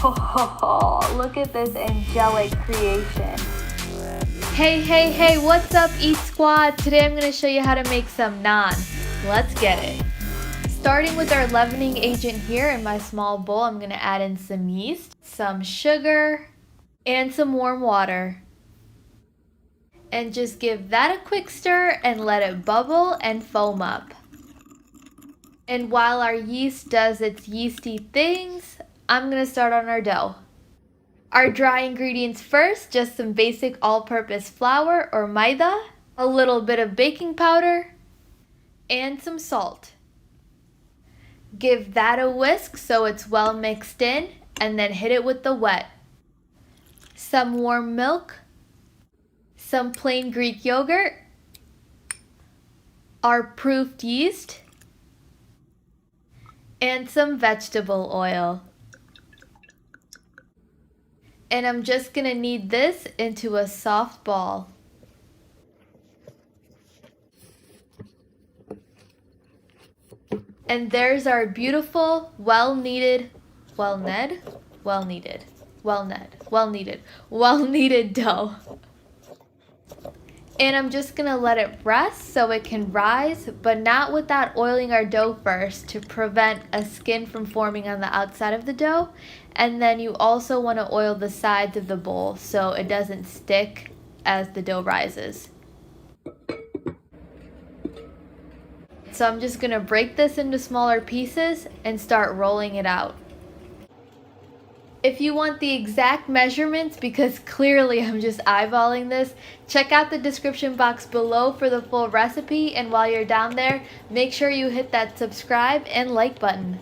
Oh, look at this angelic creation. Hey, what's up, Eat Squad? Today I'm going to show you how to make some naan. Let's get it. Starting with our leavening agent here in my small bowl, I'm going to add in some yeast, some sugar, and some warm water. And just give that a quick stir and let it bubble and foam up. And while our yeast does its yeasty things, I'm going to start on our dough. Our dry ingredients first, just some basic all-purpose flour or maida, a little bit of baking powder, and some salt. Give that a whisk so it's well mixed in, and then hit it with the wet. Some warm milk, some plain Greek yogurt, our proofed yeast, and some vegetable oil. And I'm just going to knead this into a soft ball. And there's our beautiful, well-kneaded dough. And I'm just going to let it rest so it can rise, but not without oiling our dough first to prevent a skin from forming on the outside of the dough. And then you also want to oil the sides of the bowl so it doesn't stick as the dough rises. So I'm just going to break this into smaller pieces and start rolling it out. If you want the exact measurements, because clearly I'm just eyeballing this, check out the description box below for the full recipe, and while you're down there, make sure you hit that subscribe and like button.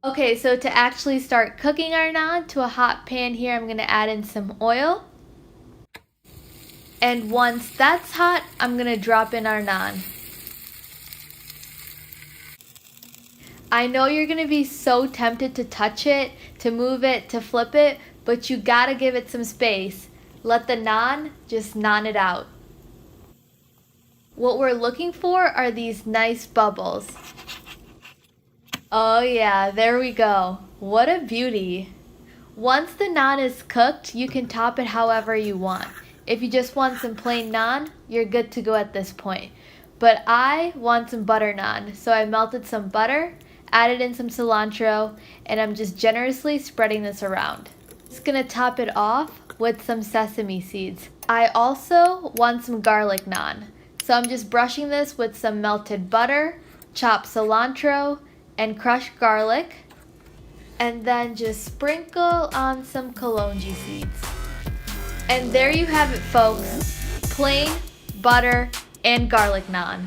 Okay, so to actually start cooking our naan, to a hot pan here, I'm going to add in some oil. And once that's hot, I'm going to drop in our naan. I know you're going to be so tempted to touch it, to move it, to flip it, but you gotta give it some space. Let the naan just naan it out. What we're looking for are these nice bubbles. Oh yeah, there we go. What a beauty. Once the naan is cooked, you can top it however you want. If you just want some plain naan, you're good to go at this point. But I want some butter naan, so I melted some butter, added in some cilantro, and I'm just generously spreading this around. Just gonna top it off with some sesame seeds. I also want some garlic naan, so I'm just brushing this with some melted butter, chopped cilantro, and crushed garlic, and then just sprinkle on some Kalonji seeds. And there you have it, folks, plain butter and garlic naan.